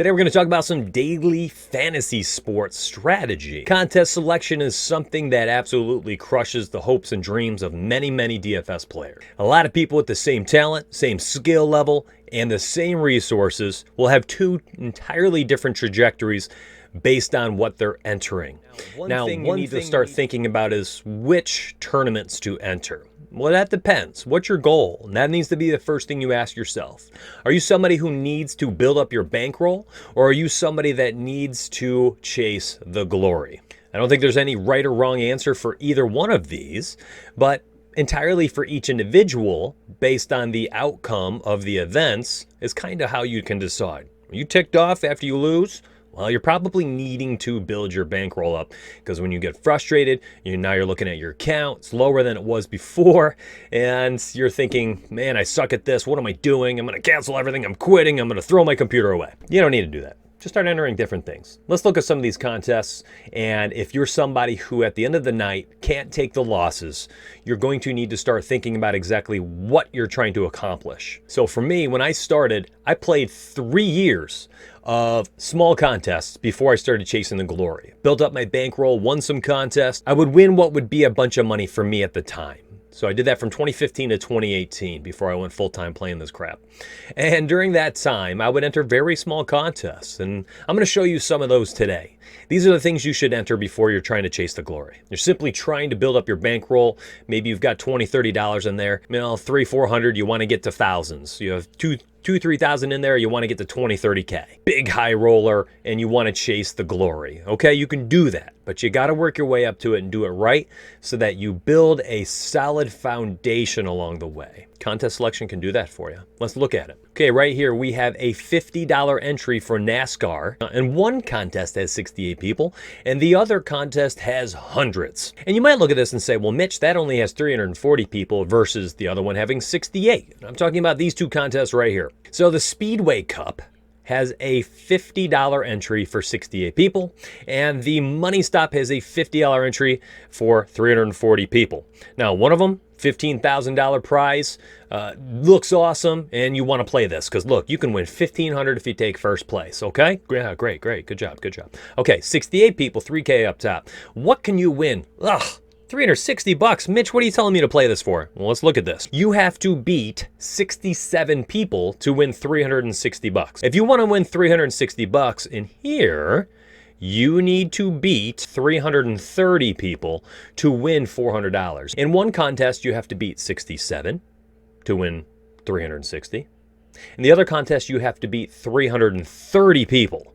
Today we're going to talk about some daily fantasy sports strategy. Contest selection is something that absolutely crushes the hopes and dreams of many DFS players. A lot of people with the same talent, same skill level, and the same resources will have two entirely different trajectories based on what they're entering. Now, one thing you need to start thinking about is which tournaments to enter. Well, that depends. What's your goal? And that needs to be the first thing you ask yourself. Are you somebody who needs to build up your bankroll, or are you somebody that needs to chase the glory? I don't think there's any right or wrong answer for either one of these, but entirely for each individual, based on the outcome of the events, is kind of how you can decide. Are you ticked off after you lose? Well, you're probably needing to build your bankroll up, because when you get frustrated, now you're looking at your account, it's lower than it was before, and you're thinking, man, I suck at this. What am I doing? I'm going to cancel everything. I'm quitting. I'm going to throw my computer away. You don't need to do that. Just start entering different things. Let's look at some of these contests, and if you're somebody who at the end of the night can't take the losses, you're going to need to start thinking about exactly what you're trying to accomplish. So for me, when I started, I played 3 years of small contests before I started chasing the glory. Built up my bankroll, won some contests. I would win what would be a bunch of money for me at the time. So I did that from 2015 to 2018 before I went full-time playing this crap. And during that time, I would enter very small contests, and I'm going to show you some of those today. These are the things you should enter before you're trying to chase the glory. You're simply trying to build up your bankroll. Maybe you've got $20, $30 in there. $300, $400, you want to get to thousands. You have $2,000, $3,000 in there, you want to get to 20, 30K. Big high roller, and you want to chase the glory. Okay, you can do that, but you got to work your way up to it and do it right so that you build a solid foundation along the way. Contest selection can do that for you. Let's look at it. Okay, right here we have a $50 entry for NASCAR, and one contest has 68 people, and the other contest has hundreds. And you might look at this and say, well, Mitch, that only has 340 people versus the other one having 68. I'm talking about these two contests right here. So the Speedway Cup has a $50 entry for 68 people, and the Money Stop has a $50 entry for 340 people. Now, one of them, $15,000 prize, looks awesome, and you want to play this because look, you can win $1,500 if you take first place. Okay, yeah, great, good job. Okay, 68 people, 3K up top. What can you win? $360. Mitch, what are you telling me to play this for? Well, let's look at this. You have to beat 67 people to win $360. If you want to win $360 in here, you need to beat 330 people to win $400. In one contest, you have to beat 67 to win 360. In the other contest, you have to beat 330 people.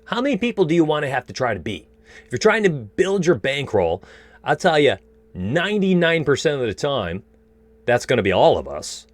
How many people do you want to have to try to beat? If you're trying to build your bankroll, I'll tell you, 99% of the time, that's going to be all of us.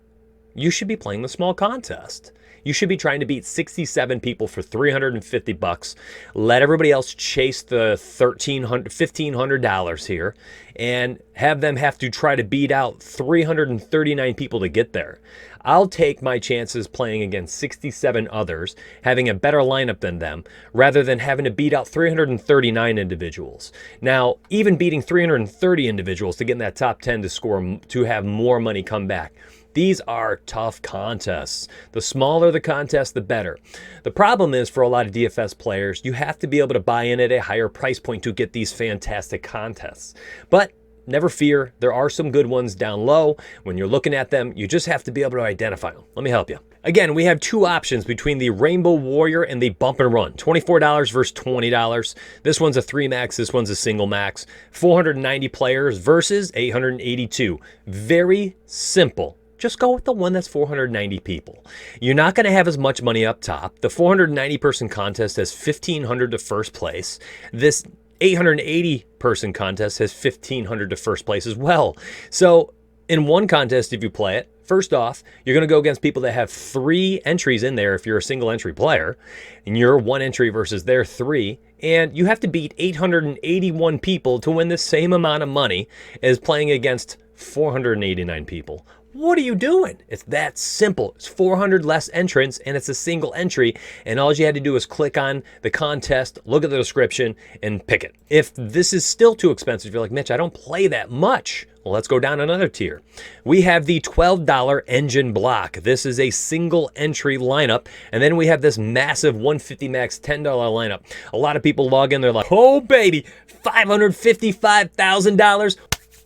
You should be playing the small contest. You should be trying to beat 67 people for $350. Let everybody else chase the $1,500 here and have them have to try to beat out 339 people to get there. I'll take my chances playing against 67 others, having a better lineup than them, rather than having to beat out 339 individuals. Now, even beating 330 individuals to get in that top 10 to score, to have more money come back. These are tough contests. The smaller the contest, the better. The problem is, for a lot of DFS players, you have to be able to buy in at a higher price point to get these fantastic contests. But never fear, there are some good ones down low. When you're looking at them, you just have to be able to identify them. Let me help you. Again, we have two options between the Rainbow Warrior and the Bump and Run. $24 versus $20. This one's a 3 max, this one's a single max. 490 players versus 882. Very simple. Just go with the one that's 490 people. You're not going to have as much money up top. The 490 person contest has $1,500 to first place. This 880 person contest has $1,500 to first place as well. So in one contest, if you play it, first off, you're going to go against people that have 3 entries in there if you're a single entry player, and you're 1 entry versus their 3, and you have to beat 881 people to win the same amount of money as playing against 489 people. What are you doing? It's that simple. It's 400 less entrants and it's a single entry. And all you had to do is click on the contest, look at the description, and pick it. If this is still too expensive, you're like, Mitch, I don't play that much. Well, let's go down another tier. We have the $12 engine block. This is a single entry lineup. And then we have this massive 150 max $10 lineup. A lot of people log in, they're like, oh baby, $555,000.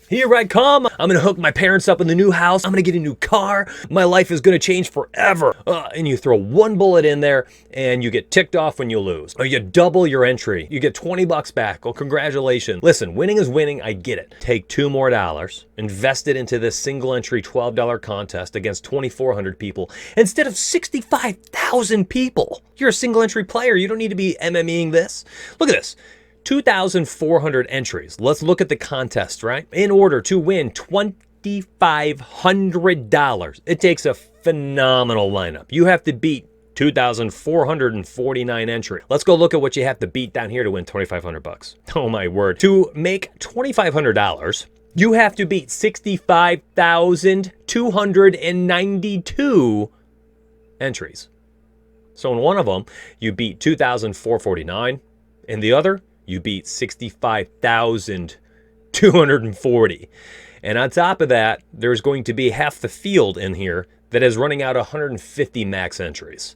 Here I come. I'm going to hook my parents up in the new house. I'm going to get a new car. My life is going to change forever. And you throw one bullet in there and you get ticked off when you lose. Or you double your entry. You get 20 bucks back. Oh, congratulations. Listen, winning is winning. I get it. Take $2 more, invest it into this single entry $12 contest against 2,400 people instead of 65,000 people. You're a single entry player. You don't need to be MMEing this. Look at this. 2,400 entries. Let's look at the contest, right? In order to win $2,500, it takes a phenomenal lineup. You have to beat 2,449 entry. Let's go look at what you have to beat down here to win 2,500 bucks. Oh my word. To make $2,500, you have to beat 65,292 entries. So in one of them, you beat 2,449. In the other, you beat 65,240. And on top of that, there's going to be half the field in here that is running out 150 max entries.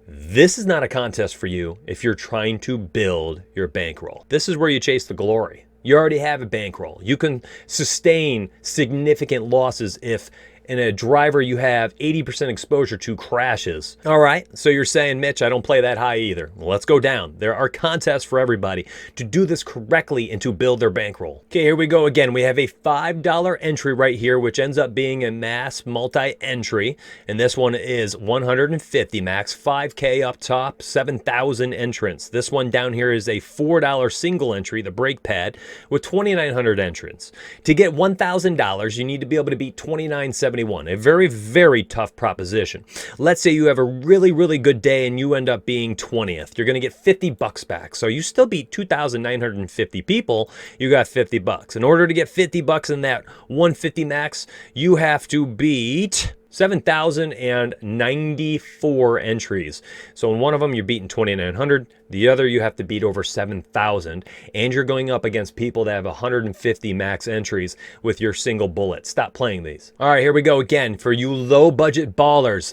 This is not a contest for you if you're trying to build your bankroll. This is where you chase the glory. You already have a bankroll. You can sustain significant losses if in a driver you have 80% exposure to crashes. All right, so you're saying, Mitch, I don't play that high either. Well, let's go down. There are contests for everybody to do this correctly and to build their bankroll. Okay, here we go again. We have a $5 entry right here, which ends up being a mass multi-entry. And this one is 150 max, 5K up top, 7,000 entrants. This one down here is a $4 single entry, the brake pad, with 2,900 entrants. To get $1,000, you need to be able to beat 29.71. A very, very tough proposition. Let's say you have a really, really good day and you end up being 20th. You're going to get 50 bucks back. So you still beat 2,950 people. You got 50 bucks. In order to get 50 bucks in that 150 max, you have to beat 7,094 entries. So in one of them, you're beating 2,900. The other, you have to beat over 7,000. And you're going up against people that have 150 max entries with your single bullet. Stop playing these. All right, here we go again. For you low budget ballers,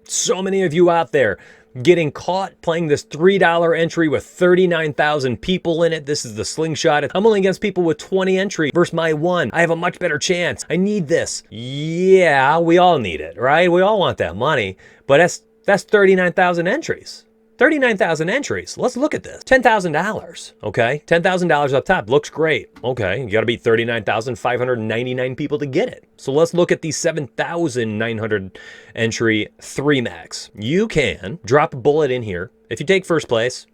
so many of you out there getting caught playing this $3 entry with 39,000 people in it. This is the slingshot. I'm only against people with 20 entry versus my one. I have a much better chance. I need this. Yeah, we all need it, right? We all want that money, but that's 39,000 entries. 39,000 entries. Let's look at this. $10,000, okay? $10,000 up top. Looks great. Okay, you got to beat 39,599 people to get it. So let's look at the 7,900 entry 3 max. You can drop a bullet in here. If you take first place,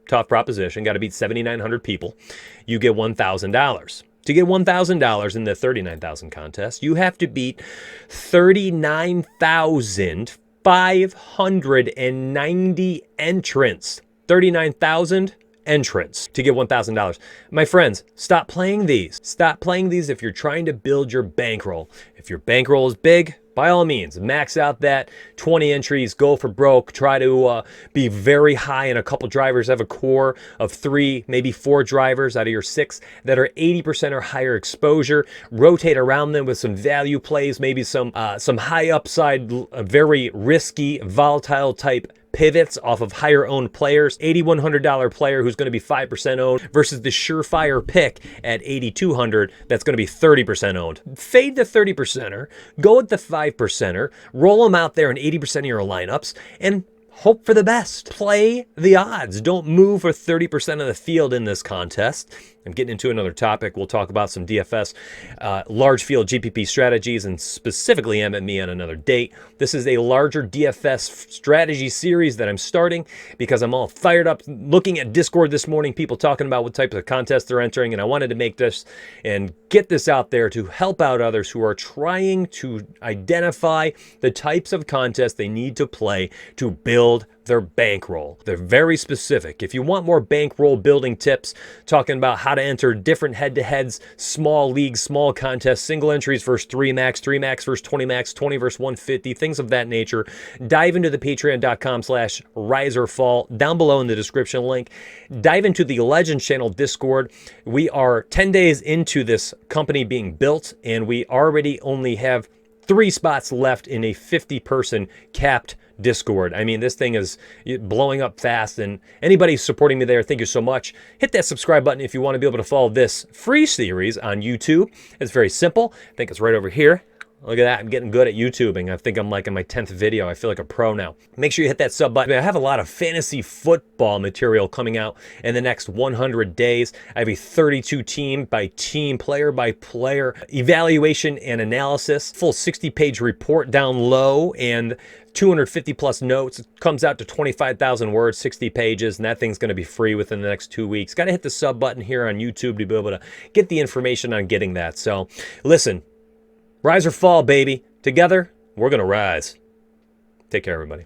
tough proposition, got to beat 7,900 people, you get $1,000. To get $1,000 in the 39,000 contest, you have to beat 39,590 entrants. 39,000 entrants to get $1,000. My friends, stop playing these. Stop playing these if you're trying to build your bankroll. If your bankroll is big, by all means, max out that 20 entries, go for broke, try to be very high, and a couple drivers have a core of 3, maybe 4 drivers out of your 6 that are 80% or higher exposure. Rotate around them with some value plays, maybe some high upside, very risky, volatile type pivots off of higher owned players. $8,100 player who's going to be 5% owned versus the surefire pick at $8,200 that's going to be 30% owned. Fade the 30%er, go with the 5%er, roll them out there in 80% of your lineups, and hope for the best. Play the odds. Don't move for 30% of the field in this contest. I'm getting into another topic. We'll talk about some DFS, large field GPP strategies, and specifically MME on another date. This is a larger DFS strategy series that I'm starting because I'm all fired up looking at Discord this morning, people talking about what types of contests they're entering, and I wanted to make this and get this out there to help out others who are trying to identify the types of contests they need to play to build They're Bankroll. They're very specific. If you want more Bankroll building tips, talking about how to enter different head-to-heads, small leagues, small contests, single entries versus 3-max versus 20-max, 20 versus 150, things of that nature, dive into the patreon.com/riseorfall down below in the description link. Dive into the Legends channel Discord. We are 10 days into this company being built, and we already only have 3 spots left in a 50-person capped Discord. I mean, this thing is blowing up fast, and anybody supporting me there, thank you so much. Hit that subscribe button if you want to be able to follow this free series on YouTube. It's very simple. I think it's right over here. Look at that. I'm getting good at YouTubing. I think I'm like in my 10th video. I feel like a pro now. Make sure you hit that sub button. I have a lot of fantasy football material coming out in the next 100 days. I have a 32 team by team, player by player evaluation and analysis, full 60-page report down low, and 250 plus notes. It comes out to 25,000 words, 60 pages, and that thing's going to be free within the next 2 weeks. Got to hit the sub button here on YouTube to be able to get the information on getting that. So listen, rise or fall, baby. Together, we're going to rise. Take care, everybody.